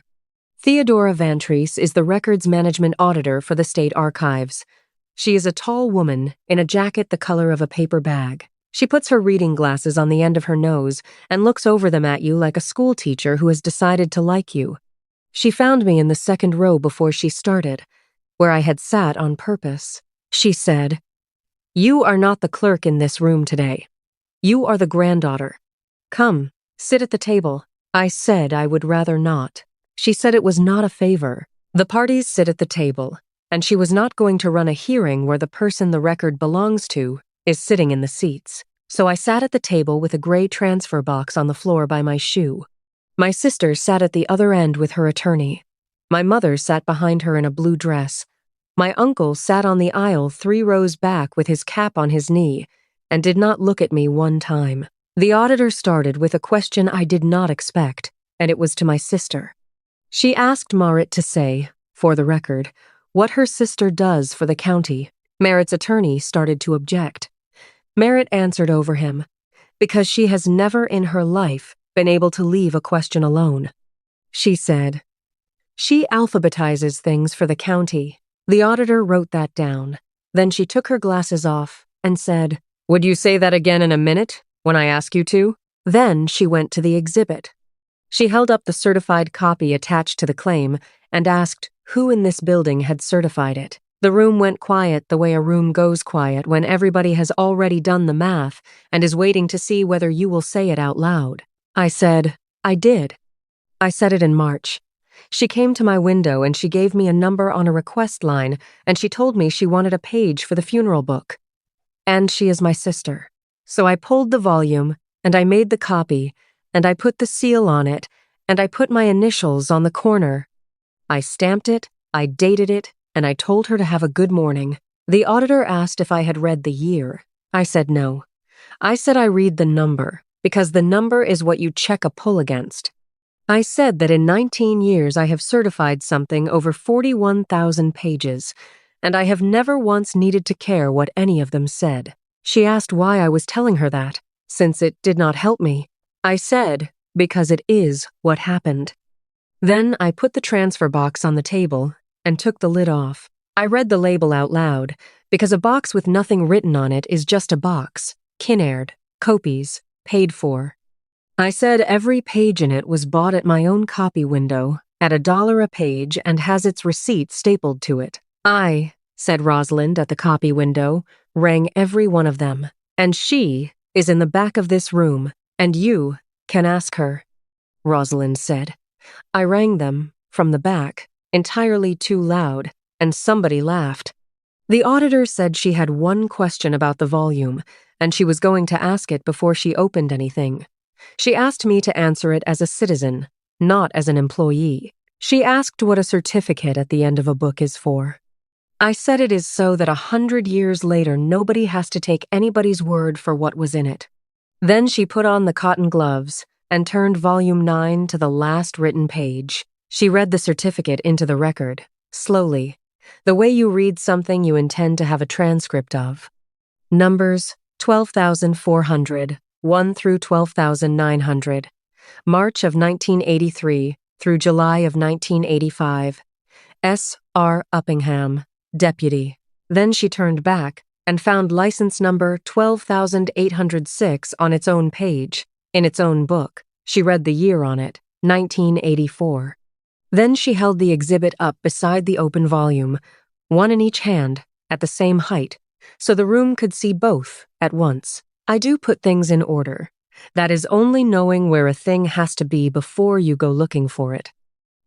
Theodora Vantrease is the records management auditor for the state archives. She is a tall woman in a jacket the color of a paper bag. She puts her reading glasses on the end of her nose and looks over them at you like a school teacher who has decided to like you. She found me in the second row before she started, where I had sat on purpose. She said, "You are not the clerk in this room today. You are the granddaughter. Come, sit at the table." I said I would rather not. She said it was not a favor. The parties sit at the table, and she was not going to run a hearing where the person the record belongs to is sitting in the seats. So I sat at the table with a gray transfer box on the floor by my shoe. My sister sat at the other end with her attorney. My mother sat behind her in a blue dress. My uncle sat on the aisle 3 rows back with his cap on his knee and did not look at me one time. The auditor started with a question I did not expect, and it was to my sister. She asked Marit to say, for the record, what her sister does for the county. Marit's attorney started to object. Marit answered over him, because she has never in her life been able to leave a question alone. She said, "She alphabetizes things for the county." The auditor wrote that down. Then she took her glasses off and said, "Would you say that again in a minute, when I ask you to?" Then she went to the exhibit. She held up the certified copy attached to the claim and asked who in this building had certified it. The room went quiet the way a room goes quiet when everybody has already done the math and is waiting to see whether you will say it out loud. I said, "I did." I said it in March. She came to my window and she gave me a number on a request line and she told me she wanted a page for the funeral book. And she is my sister. So I pulled the volume and I made the copy and I put the seal on it and I put my initials on the corner. I stamped it, I dated it, and I told her to have a good morning. The auditor asked if I had read the year. I said no. I said I read the number, because the number is what you check a pull against. I said that in 19 years I have certified something over 41,000 pages, and I have never once needed to care what any of them said. She asked why I was telling her that, since it did not help me. I said, because it is what happened. Then I put the transfer box on the table and took the lid off. I read the label out loud, because a box with nothing written on it is just a box. Kinnaird, copies, paid for. I said every page in it was bought at my own copy window at $1 a page and has its receipt stapled to it. I, said Rosalind at the copy window, rang every one of them, and she is in the back of this room, and you can ask her, Rosalind said. I rang them from the back, entirely too loud, and somebody laughed. The auditor said she had one question about the volume, and she was going to ask it before she opened anything. She asked me to answer it as a citizen, not as an employee. She asked what a certificate at the end of a book is for. I said it is so that 100 years later nobody has to take anybody's word for what was in it. Then she put on the cotton gloves and turned volume 9 to the last written page. She read the certificate into the record, slowly, the way you read something you intend to have a transcript of. Numbers 12,400, 1 through 12,900. March of 1983 through July of 1985. S. R. Uppingham, Deputy. Then she turned back and found license number 12,806 on its own page, in its own book. She read the year on it, 1984. Then she held the exhibit up beside the open volume, one in each hand, at the same height, so the room could see both at once. I do put things in order. That is only knowing where a thing has to be before you go looking for it.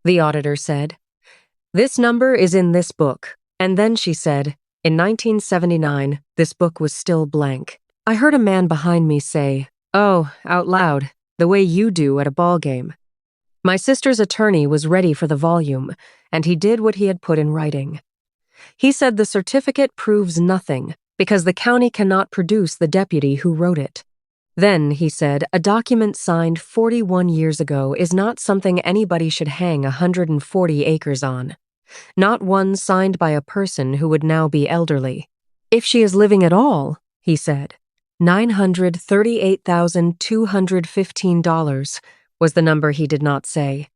The auditor said, "This number is in this book." And then she said, "In 1979, this book was still blank." I heard a man behind me say, "Oh," out loud, the way you do at a ball game. My sister's attorney was ready for the volume, and he did what he had put in writing. He said the certificate proves nothing because the county cannot produce the deputy who wrote it. Then, he said, a document signed 41 years ago is not something anybody should hang 140 acres on. Not one signed by a person who would now be elderly. If she is living at all, he said. $938,215 was the number he did not say.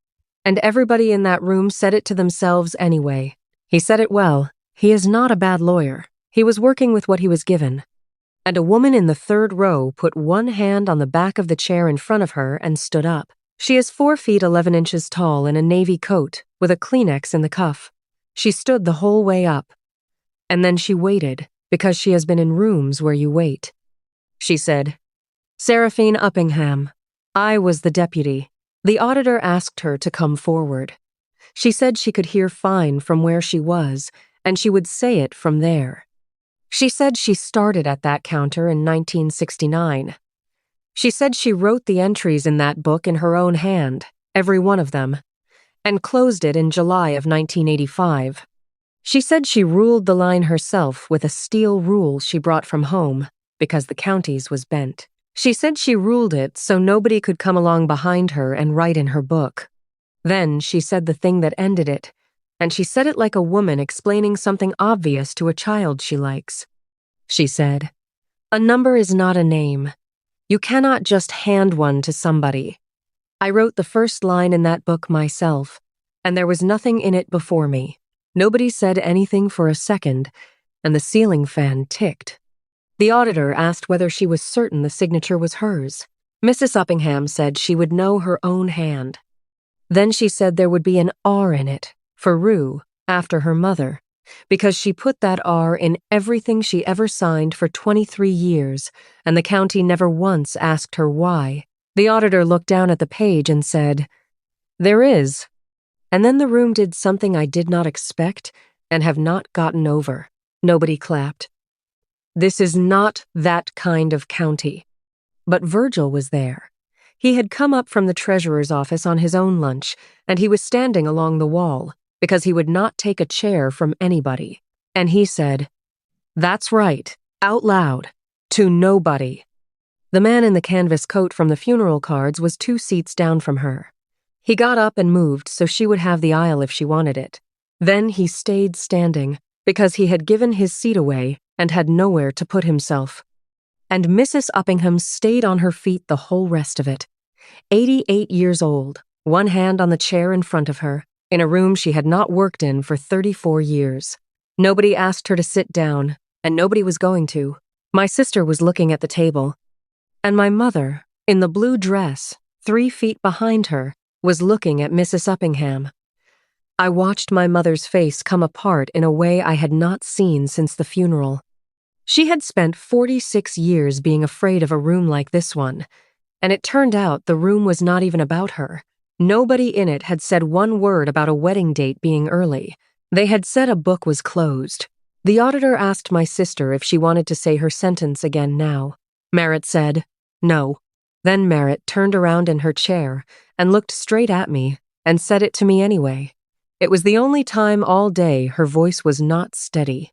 And everybody in that room said it to themselves anyway. He said it well. He is not a bad lawyer. He was working with what he was given. And a woman in the third row put one hand on the back of the chair in front of her and stood up. She is 4 feet 11 inches tall in a navy coat with a Kleenex in the cuff. She stood the whole way up. And then she waited because she has been in rooms where you wait. She said, "Seraphine Uppingham. I was the deputy." The auditor asked her to come forward. She said she could hear fine from where she was, and she would say it from there. She said she started at that counter in 1969. She said she wrote the entries in that book in her own hand, every one of them, and closed it in July of 1985. She said she ruled the line herself with a steel rule she brought from home because the county's was bent. She said she ruled it so nobody could come along behind her and write in her book. Then she said the thing that ended it, and she said it like a woman explaining something obvious to a child she likes. She said, "A number is not a name. You cannot just hand one to somebody. I wrote the first line in that book myself, and there was nothing in it before me. Nobody said anything for a second, and the ceiling fan ticked." The auditor asked whether she was certain the signature was hers. Mrs. Uppingham said she would know her own hand. Then she said there would be an R in it, for Rue, after her mother, because she put that R in everything she ever signed for 23 years, and the county never once asked her why. The auditor looked down at the page and said, "There is." And then the room did something I did not expect and have not gotten over. Nobody clapped. This is not that kind of county. But Virgil was there. He had come up from the treasurer's office on his own lunch, and he was standing along the wall, because he would not take a chair from anybody. And he said, "That's right, out loud, to nobody." The man in the canvas coat from the funeral cards was 2 seats down from her. He got up and moved so she would have the aisle if she wanted it. Then he stayed standing, because he had given his seat away and had nowhere to put himself. And Mrs. Uppingham stayed on her feet the whole rest of it. 88 years old, one hand on the chair in front of her, in a room she had not worked in for 34 years. Nobody asked her to sit down, and nobody was going to. My sister was looking at the table, and my mother, in the blue dress, 3 feet behind her, was looking at Mrs. Uppingham. I watched my mother's face come apart in a way I had not seen since the funeral. She had spent 46 years being afraid of a room like this one, and it turned out the room was not even about her. Nobody in it had said one word about a wedding date being early. They had said a book was closed. The auditor asked my sister if she wanted to say her sentence again now. Merritt said, "No." Then Merritt turned around in her chair and looked straight at me and said it to me anyway. It was the only time all day her voice was not steady.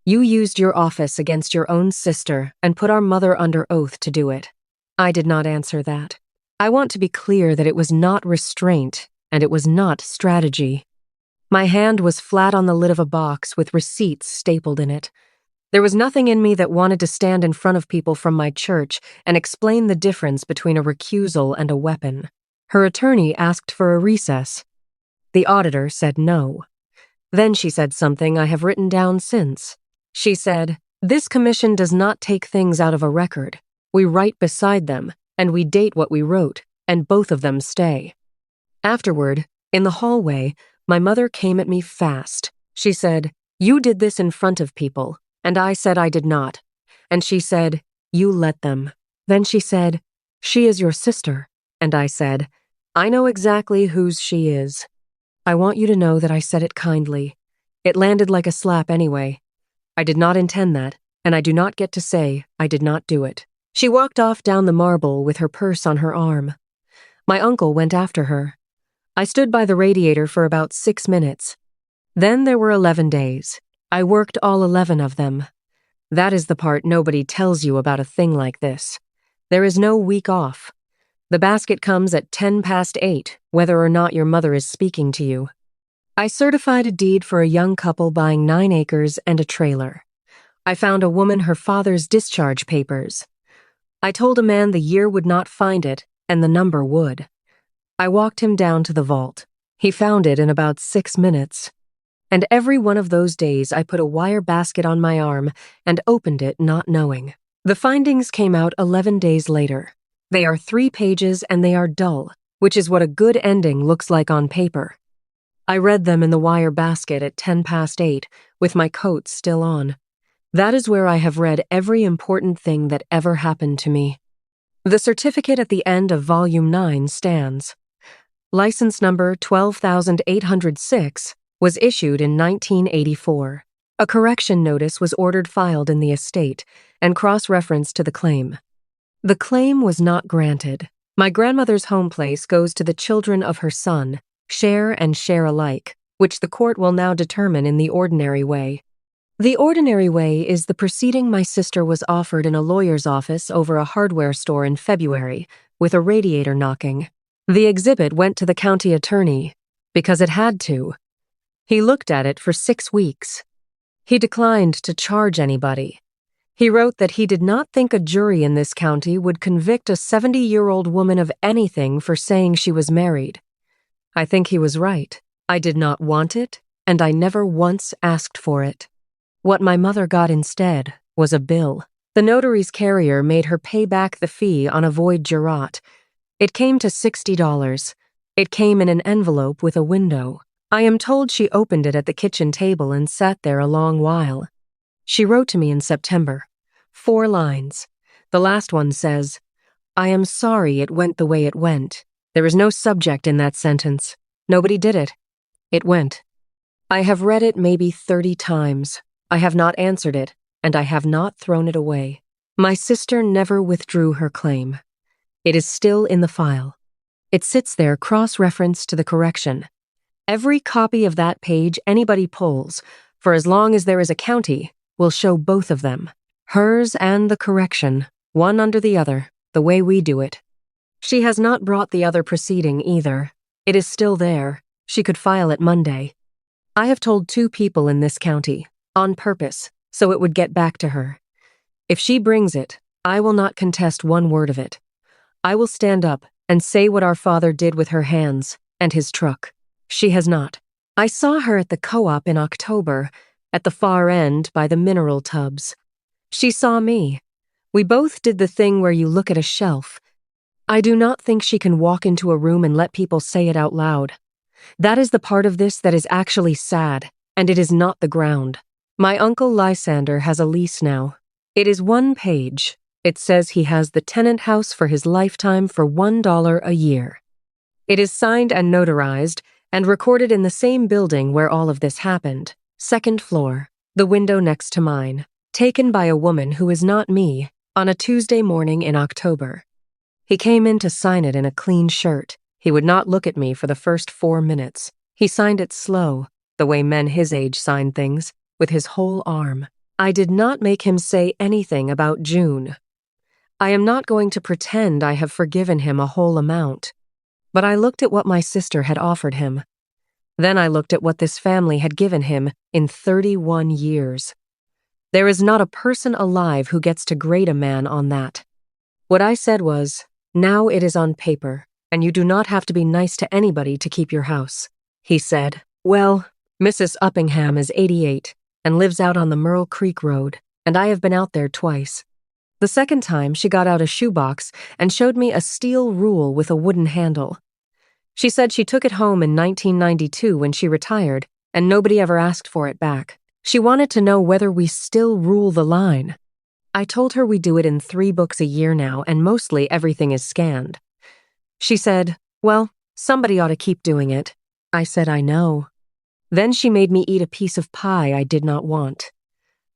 "You used your office against your own sister and put our mother under oath to do it." I did not answer that. I want to be clear that it was not restraint and it was not strategy. My hand was flat on the lid of a box with receipts stapled in it. There was nothing in me that wanted to stand in front of people from my church and explain the difference between a recusal and a weapon. Her attorney asked for a recess. The auditor said no. Then she said something I have written down since. She said, "This commission does not take things out of a record. We write beside them, and we date what we wrote, and both of them stay." Afterward, in the hallway, my mother came at me fast. She said, "You did this in front of people," and I said I did not. And she said, "You let them." Then she said, "She is your sister." And I said, "I know exactly whose she is." I want you to know that I said it kindly. It landed like a slap anyway. I did not intend that, and I do not get to say I did not do it. She walked off down the marble with her purse on her arm. My uncle went after her. I stood by the radiator for about 6 minutes. Then there were 11 days. I worked all 11 of them. That is the part nobody tells you about a thing like this. There is no week off. The basket comes at 8:10, whether or not your mother is speaking to you. I certified a deed for a young couple buying 9 acres and a trailer. I found a woman her father's discharge papers. I told a man the year would not find it, and the number would. I walked him down to the vault. He found it in about 6 minutes. And every one of those days I put a wire basket on my arm and opened it not knowing. The findings came out 11 days later. They are 3 pages and they are dull, which is what a good ending looks like on paper. I read them in the wire basket at 8:10, with my coat still on. That is where I have read every important thing that ever happened to me. The certificate at the end of Volume 9 stands. License number 12,806 was issued in 1984. A correction notice was ordered filed in the estate and cross-referenced to the claim. The claim was not granted. My grandmother's home place goes to the children of her son, share and share alike, which the court will now determine in the ordinary way. The ordinary way is the proceeding my sister was offered in a lawyer's office over a hardware store in February, with a radiator knocking. The exhibit went to the county attorney, because it had to. He looked at it for 6 weeks. He declined to charge anybody. He wrote that he did not think a jury in this county would convict a 70-year-old woman of anything for saying she was married. I think he was right. I did not want it, and I never once asked for it. What my mother got instead was a bill. The notary's carrier made her pay back the fee on a void jurat. It came to $60. It came in an envelope with a window. I am told she opened it at the kitchen table and sat there a long while. She wrote to me in September. 4 lines. The last one says, "I am sorry it went the way it went." There is no subject in that sentence. Nobody did it. It went. I have read it maybe 30 times. I have not answered it, and I have not thrown it away. My sister never withdrew her claim. It is still in the file. It sits there cross-referenced to the correction. Every copy of that page anybody pulls, for as long as there is a county, will show both of them. Hers and the correction, one under the other, the way we do it. She has not brought the other proceeding either. It is still there. She could file it Monday. I have told 2 people in this county, on purpose, so it would get back to her. If she brings it, I will not contest one word of it. I will stand up and say what our father did with her hands and his truck. She has not. I saw her at the co-op in October, at the far end by the mineral tubs. She saw me. We both did the thing where you look at a shelf. I do not think she can walk into a room and let people say it out loud. That is the part of this that is actually sad, and it is not the ground. My uncle Lysander has a lease now. It is 1 page. It says he has the tenant house for his lifetime for $1 a year. It is signed and notarized and recorded in the same building where all of this happened, 2nd floor, the window next to mine, taken by a woman who is not me, on a Tuesday morning in October. He came in to sign it in a clean shirt. He would not look at me for the first 4 minutes. He signed it slow, the way men his age sign things, with his whole arm. I did not make him say anything about June. I am not going to pretend I have forgiven him a whole amount. But I looked at what my sister had offered him. Then I looked at what this family had given him in 31 years. There is not a person alive who gets to grade a man on that. What I said was, now it is on paper, and you do not have to be nice to anybody to keep your house. He said, well, Mrs. Uppingham is 88, and lives out on the Merle Creek Road, and I have been out there twice. The second time, she got out a shoebox and showed me a steel rule with a wooden handle. She said she took it home in 1992 when she retired, and nobody ever asked for it back. She wanted to know whether we still rule the line. I told her we do it in 3 books a year now, and mostly everything is scanned. She said, well, somebody ought to keep doing it. I said, I know. Then she made me eat a piece of pie I did not want.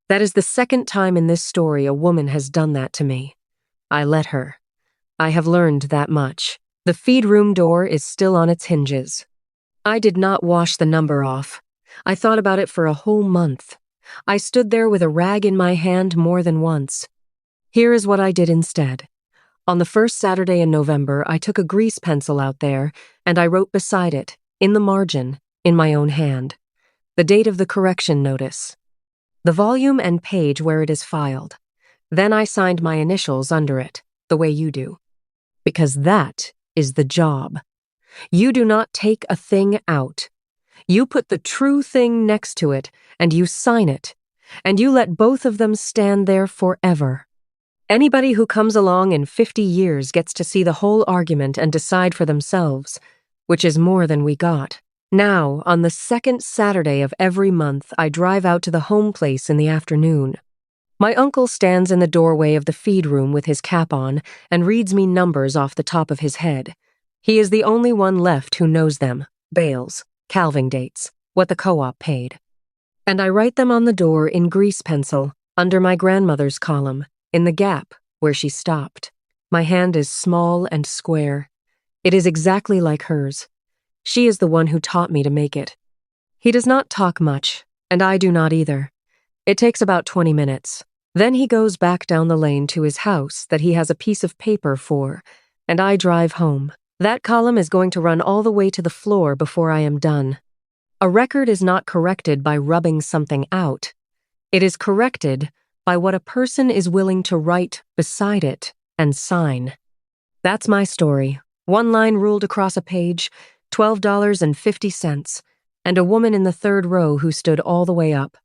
That is the second time in this story a woman has done that to me. I let her. I have learned that much. The feed room door is still on its hinges. I did not wash the number off. I thought about it for a whole month. I stood there with a rag in my hand more than once. Here is what I did instead. On the first Saturday in November, I took a grease pencil out there, and I wrote beside it, in the margin, in my own hand, the date of the correction notice, the volume and page where it is filed. Then I signed my initials under it, the way you do. Because that is the job. You do not take a thing out. You put the true thing next to it, and you sign it, and you let both of them stand there forever. Anybody who comes along in 50 years gets to see the whole argument and decide for themselves, which is more than we got. Now, on the second Saturday of every month, I drive out to the home place in the afternoon. My uncle stands in the doorway of the feed room with his cap on and reads me numbers off the top of his head. He is the only one left who knows them, bales, calving dates, what the co-op paid. And I write them on the door in grease pencil, under my grandmother's column, in the gap where she stopped. My hand is small and square. It is exactly like hers. She is the one who taught me to make it. He does not talk much, and I do not either. It takes about 20 minutes. Then he goes back down the lane to his house that he has a piece of paper for, and I drive home. That column is going to run all the way to the floor before I am done. A record is not corrected by rubbing something out. It is corrected by what a person is willing to write beside it and sign. That's my story. 1 line ruled across a page, $12.50, and a woman in the 3rd row who stood all the way up.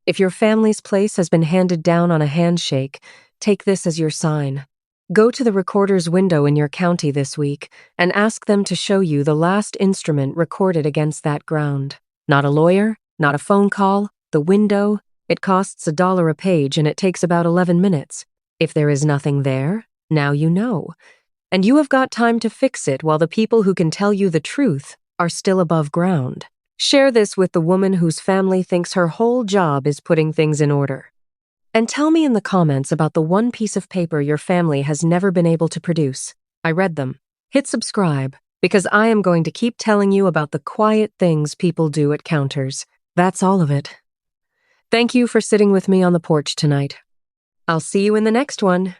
If your family's place has been handed down on a handshake, take this as your sign. Go to the recorder's window in your county this week and ask them to show you the last instrument recorded against that ground. Not a lawyer, not a phone call, the window. It costs $1 a page and it takes about 11 minutes. If there is nothing there, now you know. And you have got time to fix it while the people who can tell you the truth are still above ground. Share this with the woman whose family thinks her whole job is putting things in order. And tell me in the comments about the one piece of paper your family has never been able to produce. I read them. Hit subscribe, because I am going to keep telling you about the quiet things people do at counters. That's all of it. Thank you for sitting with me on the porch tonight. I'll see you in the next one.